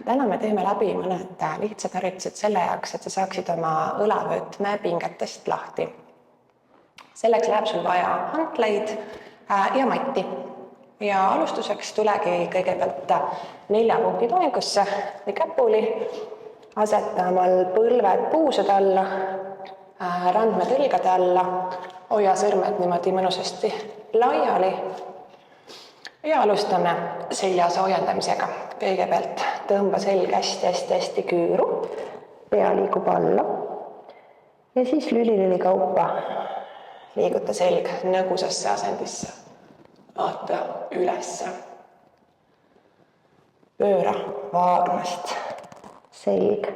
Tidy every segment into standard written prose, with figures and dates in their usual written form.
Täna me teeme läbi mõned lihtsad harjutused selle jaoks, et sa saaksid oma õlavöötme pingetest lahti. Selleks läheb sul vaja hantleid ja matti. Ja alustuseks tulegi kõigepealt 4 punkti toengusse või käpuli. Aseta omal põlved puusade alla, randmed õlgade alla, hoia sõrmed niimoodi mõnusasti laiali. Ja alustame selja soojendamisega. Kõigepealt tõmba selg hästi küüru, pea liigub alla ja siis lüli kaupa liiguta selg nõgusasse asendisse. Vaata ülesse. Pööra vaarnast selg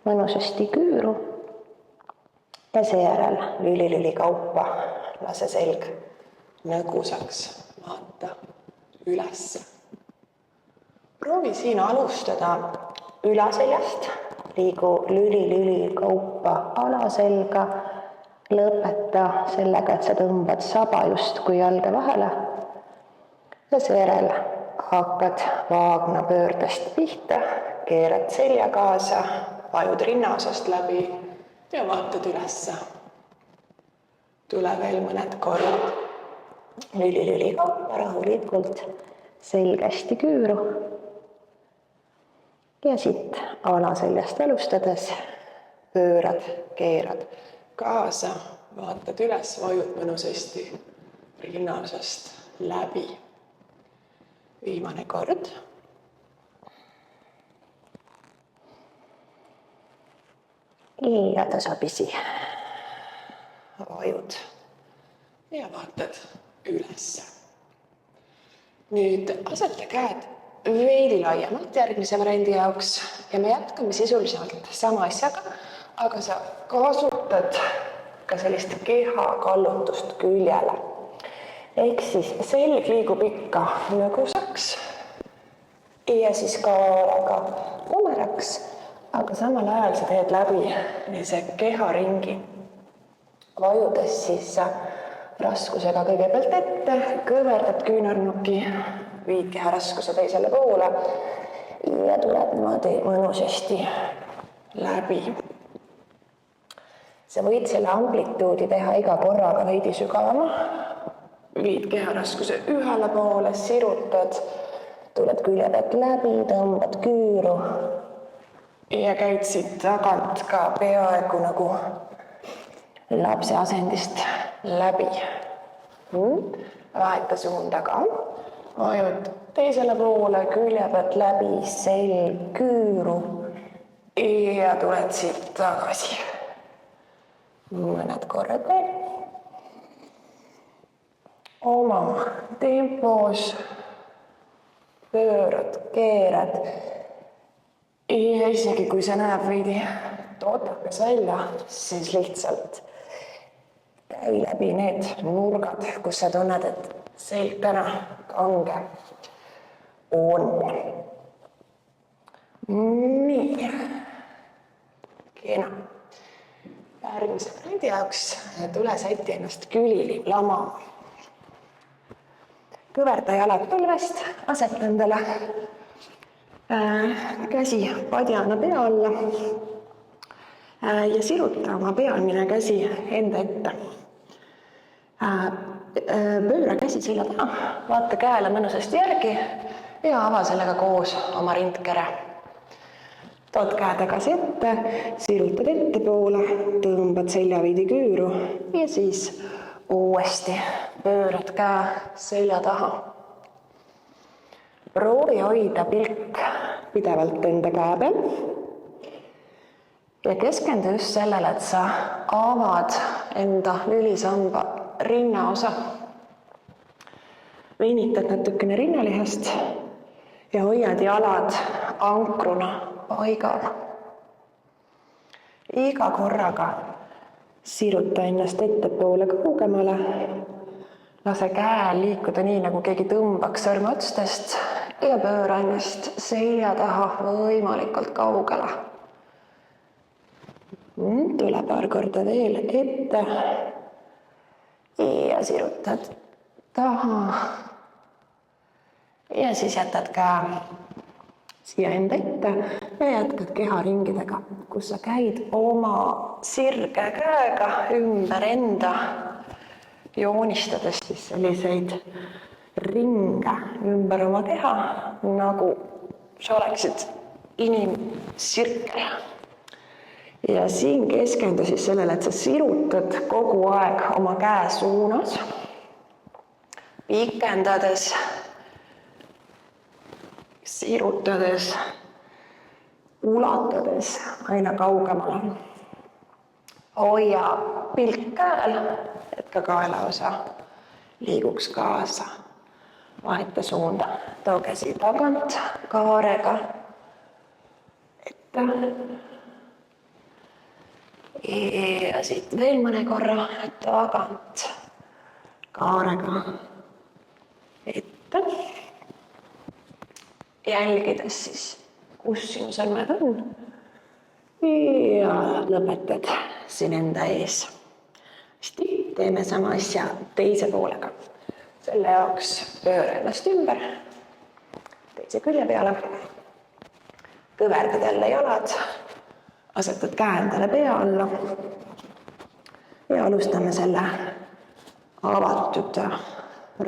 mõnusasti küüru ja seejärel lüli kaupa lase selg nõgusaks. Vaata ülesse. Proovi siin alustada ülaseljast. Liigu lüli kaupa alaselga. Lõpeta sellega, et sa tõmbad saba justkui jalge vahele. Ja seejärel hakkad vaagna pöördest pihta, keerad selja kaasa, vajud rinnaosast läbi ja vaatad ülesse. Tule veel mõned korrad. Lüli kaupa rahulikult, selg hästi küüru. Ja siit alaseljast alustades pöörad, keerad kaasa, vaatad üles, vajud mõnusasti rinnaosast läbi. Viimane kord. Ja tasapisi vajud ja vaatad ülesse. Nüüd aseta käed veidi laiemalt järgmise variandi jaoks ja me jätkame sisuliselt sama asjaga, aga sa kasutad ka sellist keha kallutust küljele. Ehk siis selg liigub ikka nõgusaks ja siis kaalaga kumeraks, aga samal ajal sa teed läbi see keharingi. Vajudes siis raskusega kõigepealt ette, kõverdad küünarnuki, viid keha raskuse teisele poole ja tuleb niimoodi mõnusasti läbi. Sa võid selle amplituudi teha iga korraga veidi sügavama. Viid keha raskuse ühele poole, sirutad, tuled külje pealt läbi, tõmbad küüru ja käid siit tagant ka peaaegu nagu lapse asendist läbi. Vaheta suunda ka. Vajud teisele poole, külje pealt läbi, selg küüru ja tuled siit tagasi. Mõned korrad veel. Oma tempos pöörad, keerad ja isegi kui see näeb veidi tootakas välja, siis lihtsalt käi läbi need nurgad, kus sa tunned, et selg täna kange on. Nii. Kena. Järgmise variandi jaoks tule säti ennast külili lama. Kõverda jalad põlvest, aseta endale käsi padjana pea alla ja siruta oma pealmine käsi enda ette. Pööra käsi selja taha, vaata käele mõnusasti järgi ja ava sellega koos oma rindkere. Tood käe tagasi ette, sirutad ette poole, tõmbad selja veidi küüru ja siis uuesti pöörad käe selja taha. Proovi hoida pilk pidevalt enda käe peal ja keskendu just sellele, et sa avad enda lülisamba rinnaosa. Veinitad natukene rinnalihast ja hoiad jalad ankruna paigal. Iga korraga siruta ennast ettepoole kaugemale. Lase käel liikuda nii, nagu keegi tõmbaks sõrmeotstest ja pööra ennast selja taha võimalikult kaugele. Tule paar korda veel ette ja sirutad taha ja siis jätad käe siia enda ette ja jätkad keharingidega, kus sa käid oma sirge käega ümber enda, joonistades siis selliseid ringe ümber oma keha, nagu sa oleksid inimsirkel. Ja siin keskendu siis sellele, et sa sirutad kogu aeg oma käe suunas, pikendades, sirutades, ulatades aina kaugemale. Hoia pilk käel, et ka kaelaosa liiguks kaasa. Vaheta suunda, too käsi tagant kaarega ette. Ja siit veel mõne korra tagant kaarega ette. Jälgides siis, kus sinu sõrmed on. Ja lõpetad siin enda ees. Hästi, teeme sama asja teise poolega. Selle jaoks pööra ennast ümber, teise külje peale. Kõverdad jälle jalad, asetad käe endale pea alla. Ja alustame selle avatud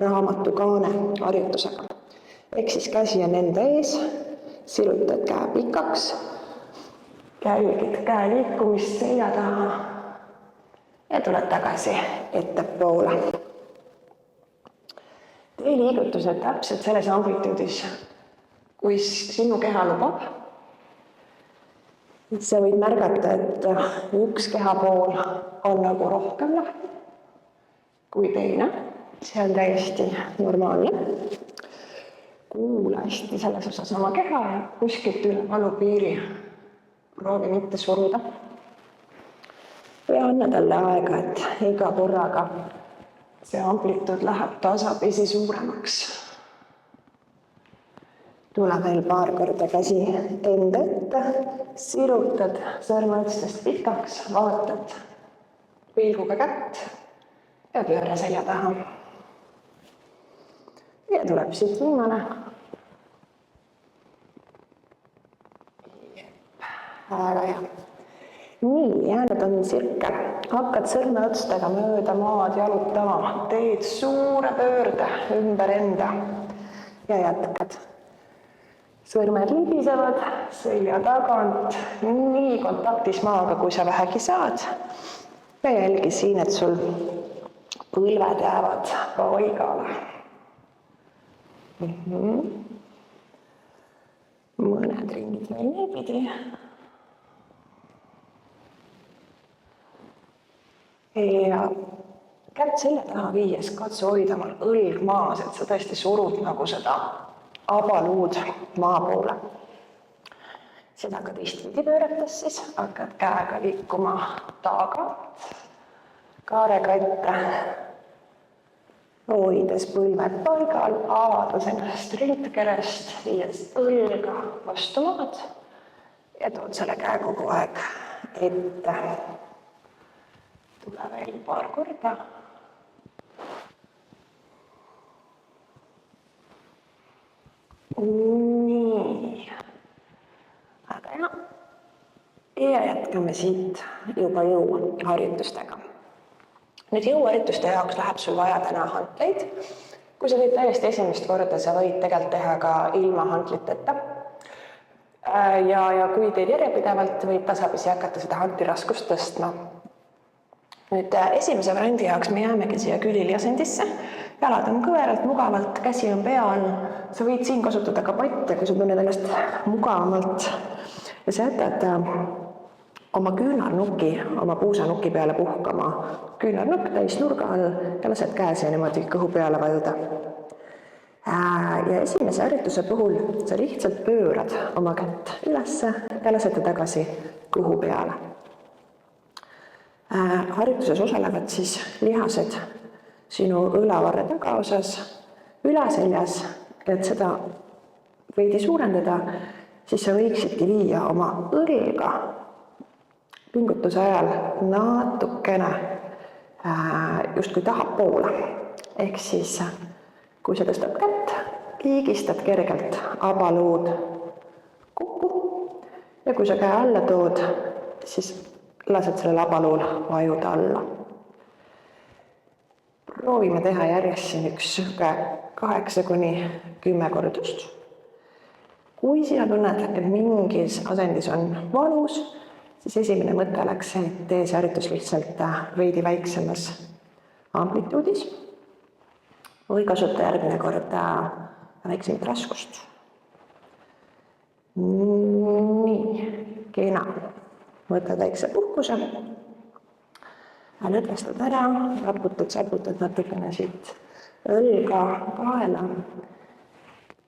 raamatukaane harjutusega. Ehk siis käsi on enda ees, sirutad käe pikaks, jälgid käe liikumist selja taha ja tuled tagasi ettepoole. Tee liigutused täpselt selles amplituudis, kui sinu keha lubab. Sa võid märgata, et üks kehapool on nagu rohkem lahti kui teine. See on täiesti normaalne. Kuula hästi selles osas oma keha ja kuskilt üle valupiiri. Proovi mitte suruda. Ja anna talle aega, et iga korraga see amplituud läheb tasapisi suuremaks. Tule veel paar korda käsi enda ette, sirutad sõrmeotstest pikaks, vaatad pilguga kätt ja pööra selja taha. Ja tuleb siit viimane. Väga hea. Nii, jäänud on sirkel. Hakkad sõrmeotstega mööda maad jalutama. Teed suure pöörde ümber enda ja jätkad. Sõrmed libisevad selja tagant, nii kontaktis maaga, kui sa vähegi saad. Ja jälgi siin, et sul põlved jäävad paigale. Mõned ringid veel niipidi. Ja kätt selja taha viies katsu hoida omal õlg maas, et sa tõesti surud nagu seda abaluud maa poole. Seda ka teistpidi pöörates siis hakkad käega liikuma tagant, kaarega ette, hoides põlved paigal, avades ennast rindkerest, viies õlga vastu maad ja tood selle käe kogu aeg ette. Tule veel paar korda. Nii. Aga hea. Ja jätkame siit juba jõuharjutustega. Nüüd jõuharjutuste jaoks läheb sul vaja täna hantleid. Kui sa teed täiesti esimest korda, sa võid tegelikult teha ka ilma hantliteta. Ja kui teed järjepidevalt, võid tasapisi hakata seda hantli raskust tõstma. Nüüd esimese variandi jaoks me jäämegi siia külili asendisse. Jalad on kõveralt, mugavalt, käsi on pea all. Sa võid siin kasutada ka patte, kui sa tunned ennast mugavamalt. Ja sa jätad oma küünarnuki, oma puusanuki peale puhkama. Küünarnukk täis nurga all ja lased käesi niimoodi kõhu peale vajuda. Ja esimese harjutuse puhul sa lihtsalt pöörad oma kätt ülesse ja lased ta tagasi kõhu peale. Harjutuses osalevad siis lihased sinu õlavarre tagaosas, ülaseljas, et seda veidi suurendada, siis sa võiksidki viia oma õlga pingutuse ajal natukene justkui tahapoole. Ehk siis, kui sa tõstad kätt, liigistad kergelt abaluud kokku ja kui sa käe alla tood, siis lased selle labaluul vajuda alla. Proovime teha järjest siin üks 8–10 kordust. Kui sina tunned, et mingis asendis on valus, siis esimene mõte oleks see, et tee see harjutus lihtsalt veidi väiksemas amplituudis või kasuta järgmine kord väiksemat raskust. Nii, kena. Võtad väikse puhkuse, lõdvestad ära, raputad natukene siit õlga, kaela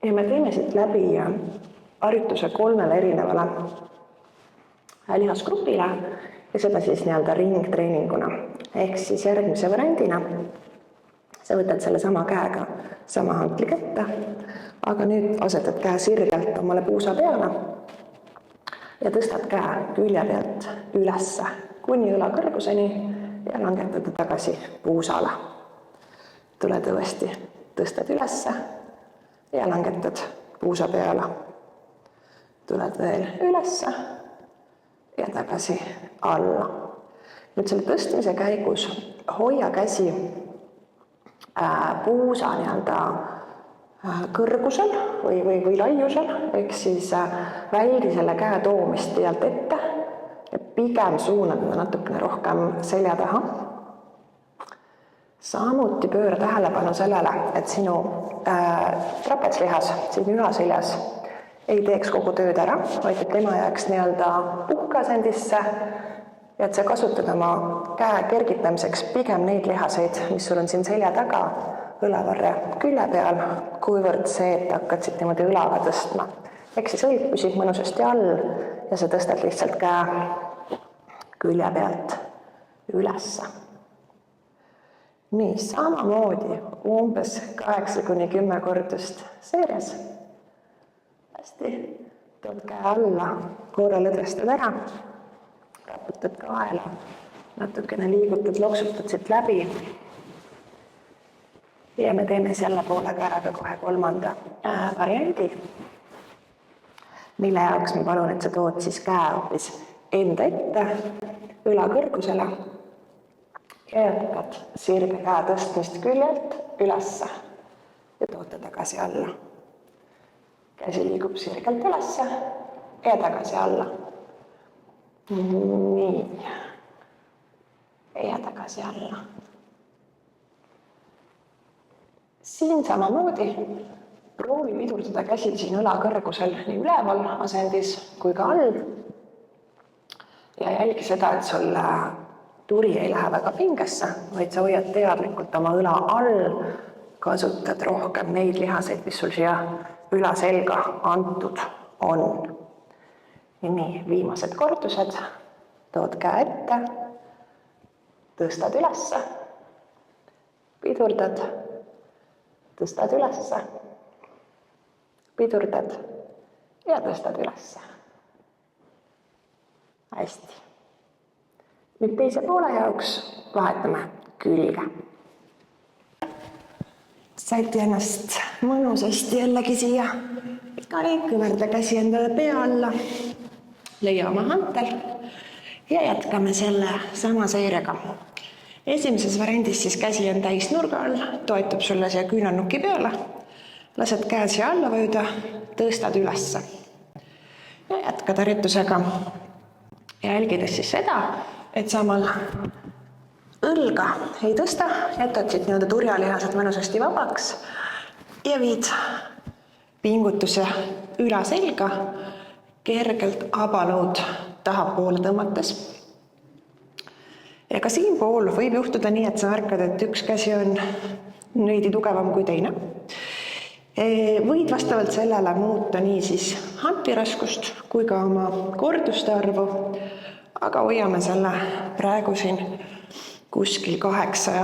ja me teeme siit läbi harjutuse 3 erinevale lihasgrupile ja seda siis nii-öelda ringtreeninguna. Ehk siis järgmise variandina sa võtad selle sama käega sama hantli kätte, aga nüüd asetad käe sirgelt omale puusa peale ja tõstad käe külje pealt ülesse kuni õla kõrguseni ja langetad tagasi puusale. Tuled uuesti, tõstad ülesse ja langetad puusa peale. Tuled veel ülesse ja tagasi alla. Nüüd selle tõstmise käigus hoia käsi puusa nii-öelda kõrgusel või laiusel, ehk siis väldi selle käe toomist tealt ette ja pigem suunad natukene rohkem selja taha. Samuti pööra tähelepanu sellele, et sinu trapetslihas, siin ülaseljas ei teeks kogu tööd ära, vaid et tema jääks nii-öelda puhkeasendisse ja et sa kasutad oma käe kergitamiseks pigem neid lihaseid, mis sul on siin selja taga, õlavarre külje peal, kuivõrd see, et hakkad siit niimoodi õlaga tõstma. Ehk siis õlg püsib mõnusasti all ja sa tõstad lihtsalt käe külje pealt ülesse. Nii, samamoodi umbes 8–10 kordust seerias. Hästi, tood käe alla, korra lõdvestad ära, raputad kaela, natukene liigutad, loksutad siit läbi. Ja me teeme selle poole käega kohe 3. variandi, mille jaoks ma palun, et sa tood siis käe hoopis enda ette, õla kõrgusele ja jätkad sirge käe tõstmist küljelt ülesse ja tood ta tagasi alla. Käsi liigub sirgelt ülesse ja tagasi alla. Nii. Ja tagasi alla. Siin samamoodi proovi pidurdada käsil siin õla kõrgusel nii üleval asendis kui ka all. Ja jälgi seda, et sul turi ei lähe väga pingesse, vaid sa hoiad teadlikult oma õla all, kasutad rohkem neid lihaseid, mis sul siia üla selga antud on. Ja nii, viimased kordused, tood käe ette, tõstad ülesse, pidurdad, tõstad ülesse, pidurdad ja tõstad ülesse. Hästi. Nüüd teise poole jaoks vahetame külge. Säti ennast mõnusasti jällegi siia. Kõverda käsi endale pea alla, leia oma hantel ja jätkame selle sama seirega. Esimeses variandis siis käsi on täis nurga all, toetub sulle siia küünarnuki peale, lased käe siia alla vajuda, tõstad ülesse ja jätkad harjutusega. Ja jälgides siis seda, et samal õlga ei tõsta, jätad siit nii-öelda turjalihased mõnusasti vabaks ja viid pingutuse üla selga, kergelt abalood tahapoole tõmmates. Ja ka siin pool võib juhtuda nii, et sa märkad, et üks käsi on veidi tugevam kui teine. Võid vastavalt sellele muuta nii siis hantiraskust kui ka oma korduste arvu, aga hoiame selle praegu siin kuskil 8 ja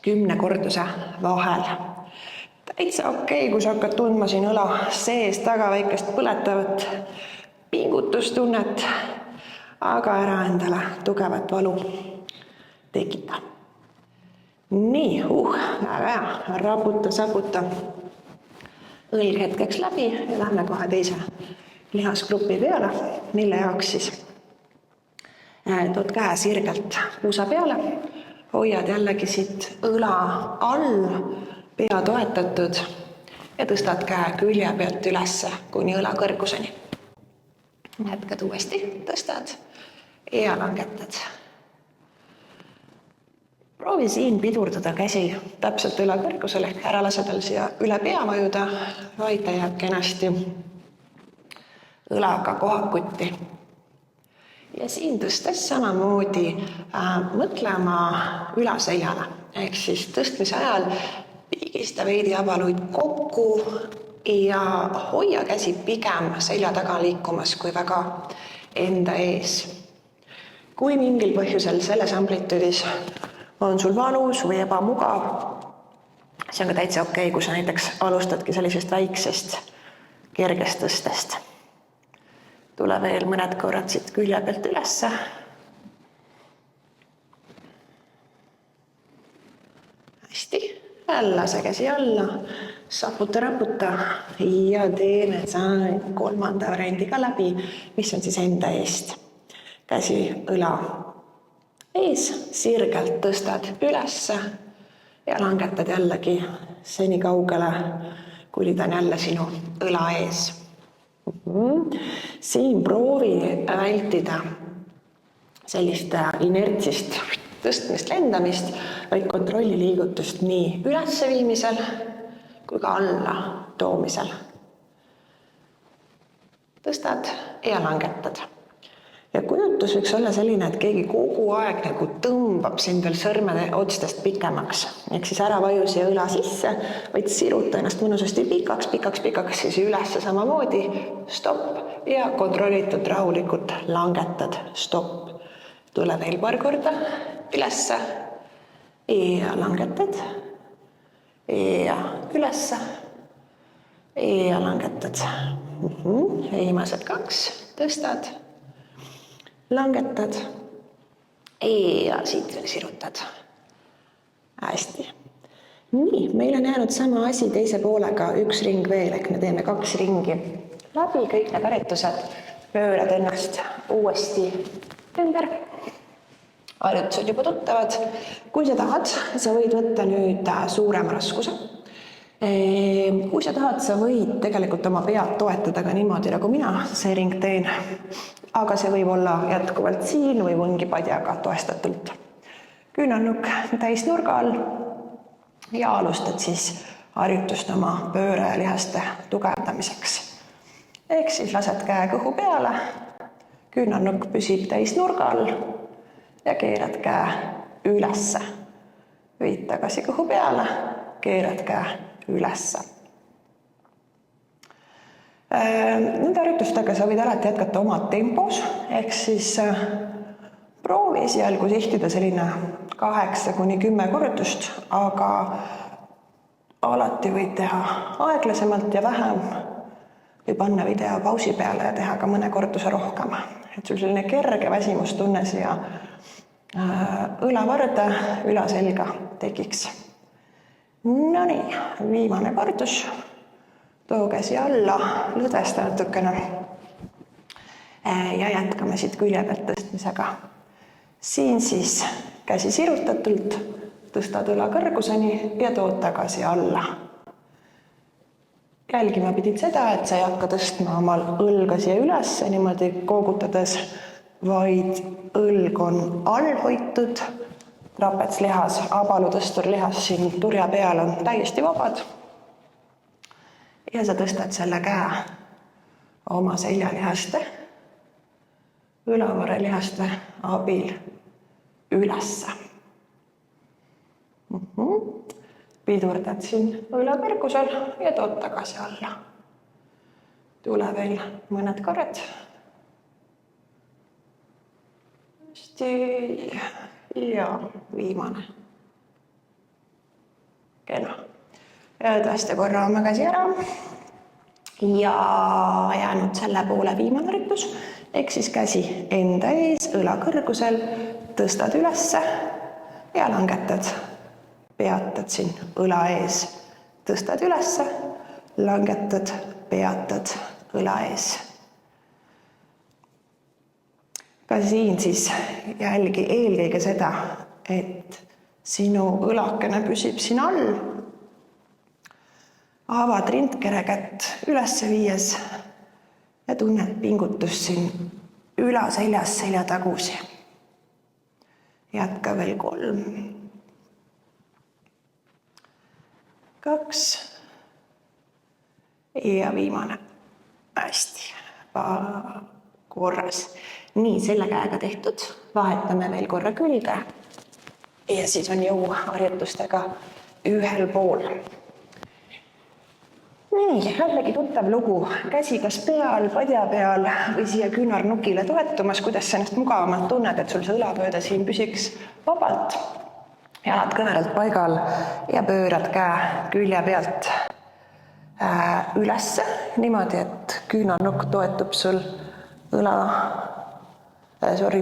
10 korduse vahel. Täitsa okei, kui sa hakkad tundma siin õla sees taga väikest põletavat pingutustunnet, aga ära endale tugevat valu tekita. Nii, väga hea, raputa, saputa õlg hetkeks läbi ja lähme kohe teise lihasgrupi peale, mille jaoks siis tood käe sirgelt puusa peale, hoiad jällegi siit õla all, pea toetatud ja tõstad käe külje pealt ülesse kuni õla kõrguseni. Jätkad uuesti, tõstad ja langetad. Proovi siin pidurdada käsi täpselt üle kõrgusel ehk ära lase tal siia üle pea vajuda, vaid ta jääb kenasti õlaga kohakutti. Ja siin tõstes samamoodi mõtlema ülaseljale. Ehk siis tõstmise ajal pigista veidi abaluid kokku ja hoia käsi pigem selja taga liikumas kui väga enda ees. Kui mingil põhjusel selles amplituudis on sul valus või ebamugav, see on ka täitsa okei, kui sa näiteks alustadki sellisest väiksest kergest tõstest. Tule veel mõned korrad siit külje pealt ülesse. Hästi, lase käsi alla, saputa-raputa ja teeme kolmanda variandiga läbi, mis on siis enda eest. Käsi õla ees, sirgelt tõstad ülesse ja langetad jällegi seni kaugele, kuni ta on jälle sinu õla ees. Siin proovi vältida sellist inertsist tõstmist, lendamist, vaid kontrolli liigutust nii üles viimisel kui ka alla toomisel. Tõstad ja langetad. Ja kujutus võiks olla selline, et keegi kogu aeg nagu tõmbab sind veel sõrmede otstest pikemaks. Ehk siis ära vaju siia õla sisse, vaid siruta ennast mõnusasti pikaks, siis üles samamoodi, stopp ja kontrollitud rahulikult langetad, stopp. Tule veel paar korda ülesse ja langetad ja ülesse ja langetad. Viimased 2, tõstad. Langetad ja siit veel sirutad. Hästi. Nii, meil on jäänud sama asi teise poolega, 1 ring veel, ehk me teeme 2 ringi. Läbi kõik need harjutused pöörad ennast uuesti ümber. Harjutused juba tuttavad. Kui sa tahad, sa võid võtta nüüd suurema raskuse. Kui sa tahad, sa võid tegelikult oma pead toetada ka niimoodi, nagu mina see ring teen. Aga see võib olla jätkuvalt siin või mõngi padjaga toestatult. Küünarnukk täis nurga all ja alustad siis harjutust oma pöörelihaste tugevdamiseks. Ehk siis lased käe kõhu peale, küünarnukk püsib täis nurga all ja keerad käe ülesse. Viid tagasi kõhu peale, keerad käe ülesse. Nende harjutustega sa võid alati jätkata oma tempos, ehk siis proovi esialgu sihtida selline 8-10 kordust, aga alati võid teha aeglasemalt ja vähem või panna video pausi peale ja teha ka mõne korduse rohkem. Et sul selline kerge väsimustunne siia õlavarde, ülaselga tekiks. Nonii, viimane kordus. Too käsi alla, lõdvesta natukene ja jätkame siit külje pealt tõstmisega. Siin siis käsi sirutatult, tõstad õla kõrguseni ja tood tagasi alla. Jälgima pidid seda, et sa ei hakka tõstma omal õlga siia üles niimoodi koogutades, vaid õlg on all hoitud, trapetslihas, abalutõsturlihas siin turja peal on täiesti vabad. Ja sa tõstad selle käe oma seljalihaste, õlavarelihaste abil ülesse. Pidurdad siin õla kõrgusel ja tood tagasi alla. Tule veel mõned korrad. Hästi ja viimane. Kena. Ja tõesti korra oma käsi ära ja jäänud selle poole viimane harjutus, ehk siis käsi enda ees, õla kõrgusel, tõstad ülesse ja langetad. Peatad siin õla ees, tõstad ülesse, langetad, peatad õla ees. ka siin siis jälgi eelkõige seda, et sinu õlakene püsib siin all. Avad rindkere kätt üles viies ja tunned pingutust siin ülaseljas seljatagusi. Jätka veel 3, 2 ja viimane. Hästi, korras. Nii, selle käega tehtud. Vahetame veel korra külge ja siis on jõuharjutustega ühel pool. Nii, jällegi tuttav lugu. Käsi kas peal, padja peal või siia küünarnukile toetumas, kuidas sa ennast mugavamalt tunned, et sul see õlavööde siin püsiks vabalt. Jalad kõveralt paigal ja pöörad käe külje pealt ülesse niimoodi, et küünarnukk toetub sul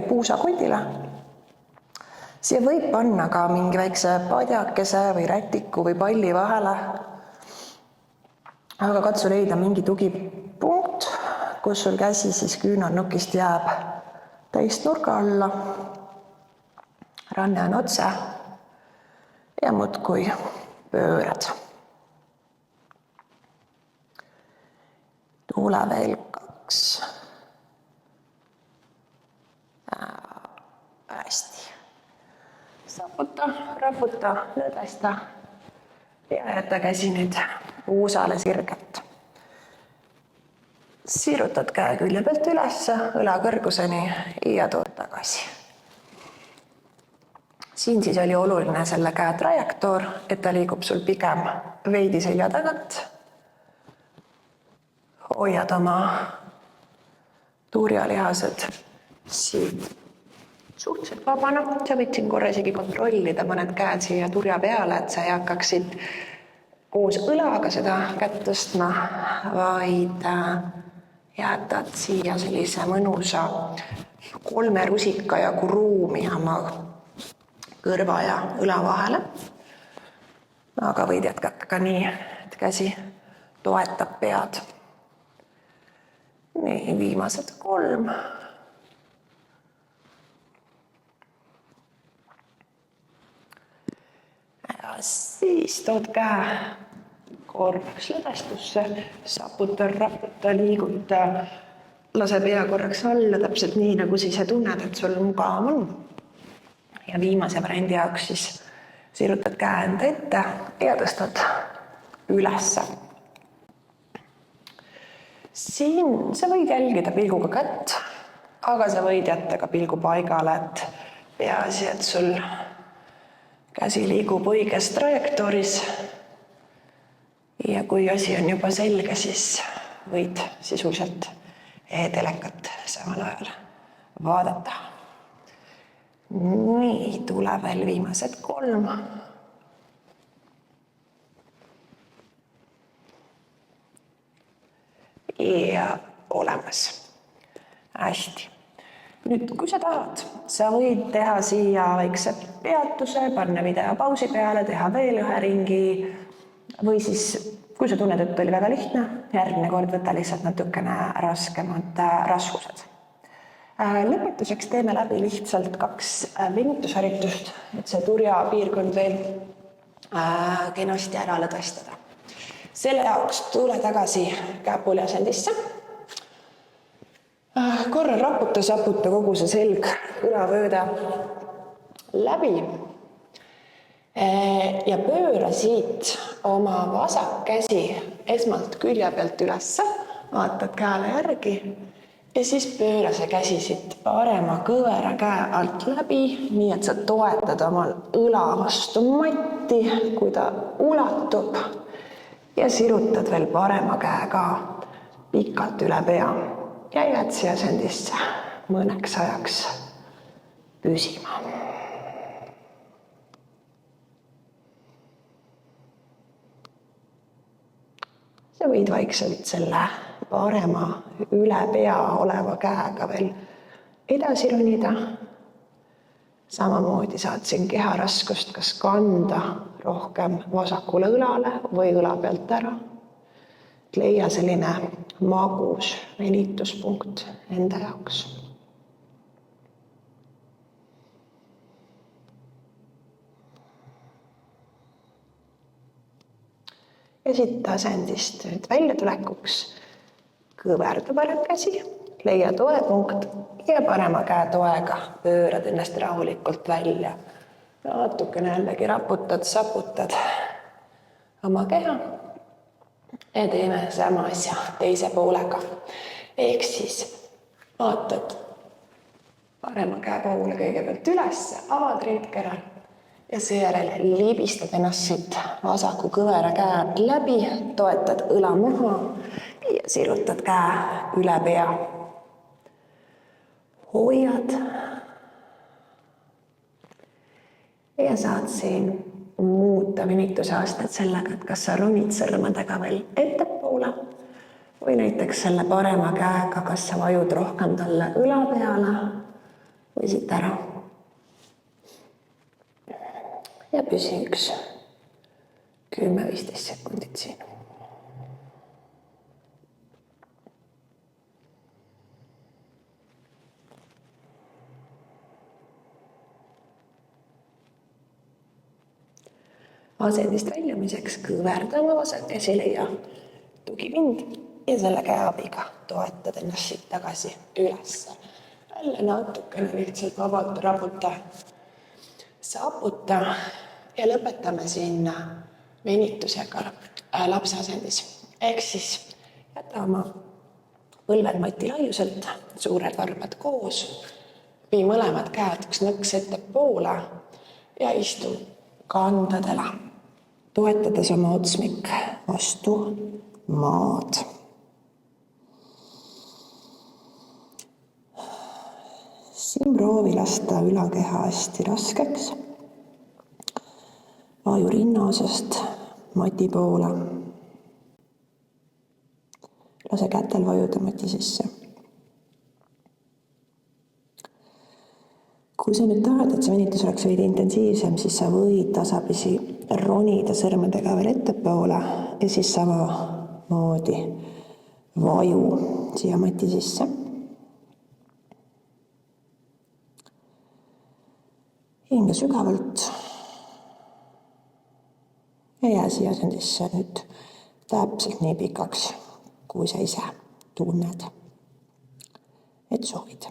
puusakondile. Siia võib panna ka mingi väikse padjakese või rätiku või palli vahele. Aga katsu leida mingi tugipunkt, kus sul käsi siis küünarnukist jääb täisnurga alla. Ranne on otse ja muudkui pöörad. Tule veel 2. Hästi. Saputa, raputa, lõdvesta ja jäta käsi nüüd puusale sirget. Sirutad käe külje pealt üles, õla kõrguseni ja tood tagasi. Siin siis oli oluline selle käe trajektoor, et ta liigub sul pigem veidi selja tagant. Hoiad oma turjalihased siit suhteliselt vabana. Sa võid siin korra isegi kontrollida, mõned käed siia turja peale, et sa ei hakkaksid koos õlaga seda kätt tõstma, vaid jätad siia sellise mõnusa 3 rusika jagu ruumi oma kõrva ja õla vahele. Aga võid jätkata ka nii, et käsi toetab pead. Nii, viimased 3. Ja siis tood käe korraks lõdvestusse, saputa, raputa, liiguta, lase pea korraks alla, täpselt nii, nagu siis tunned, et sul mugav on. Ja viimase variandi jaoks siis sirutad käe enda ette ja tõstad ülesse. Siin sa võid jälgida pilguga kätt, aga sa võid jätta ka pilgu paigale, et peaasi, et sul käsi liigub õiges trajektooris. Ja kui asi on juba selge, siis võid sisuliselt telekat samal ajal vaadata. Nii, tule veel viimased 3. Ja olemas. Hästi. Nüüd, kui sa tahad, sa võid teha siia väikse peatuse, panna video pausi peale, teha veel ühe ringi või siis, kui sa tunned, et oli väga lihtne, järgmine kord võta lihtsalt natukene raskemad raskused. Lõpetuseks teeme läbi lihtsalt 2 venitusharjutust, et see turja piirkond veel kenasti ära lõdvestada. Selle jaoks tule tagasi käepulli asendisse. Korra raputa, saputa kogu see selg õlavööde läbi ja pööra siit oma vasak käsi esmalt külje pealt ülesse, vaatad käele järgi ja siis pööra see käsi siit parema kõvera käe alt läbi, nii et sa toetad oma õla vastu matti, kui ta ulatub ja sirutad veel parema käe ka pikalt üle pea. Ja jääd siia asendisse mõneks ajaks püsima. Sa võid vaikselt selle parema üle pea oleva käega veel edasi ronida. Samamoodi saad siin keharaskust kas kanda rohkem vasakule õlale või õla pealt ära. Leia selline magus venituspunkt enda jaoks. ja siit asendist nüüd väljatulekuks kõverda parem käsi, leia toepunkt ja parema käe toega pöörad ennast rahulikult välja. Natukene jällegi raputad, saputad oma keha ja teeme sama asja teise poolega. Ehk siis vaatad parema käe poole kõigepealt üles, avad rindkera ja seejärel libistad ennast siit vasaku kõvera käe läbi, toetad õla maha ja sirutad käe üle pea. Hoiad ja saad siin muuta venituse astet sellega, et kas sa ronid sõrmedega veel ettepoole või näiteks selle parema käega, kas sa vajud rohkem talle õla peale või siit ära. Ja püsi 10-15 sekundit siin. Asendist väljumiseks kõverdama vasak käsi, leia tugipind ja selle käe abiga toetad ennast siit tagasi üles. Jälle natukene lihtsalt vabalt raputa, saputa ja lõpetame siin venitusega lapse asendis. Ehk siis jäta oma põlved mati laiuselt, suured varbad koos, vii mõlemad käed üks nõks ettepoole ja istu kandadele, toetades oma otsmik vastu maad. Siin proovi lasta ülakeha hästi raskeks. Vaju rinnaosast mati poole. Lase kätel vajuda mati sisse. Kui sa nüüd tahad, et see venitus oleks veidi intensiivsem, siis sa võid tasapisi ronida sõrmedega veel ettepoole ja siis samamoodi vaju siia mati sisse. Hinga sügavalt ja jää siia asendisse nüüd täpselt nii pikaks, kui sa ise tunned, et soovid.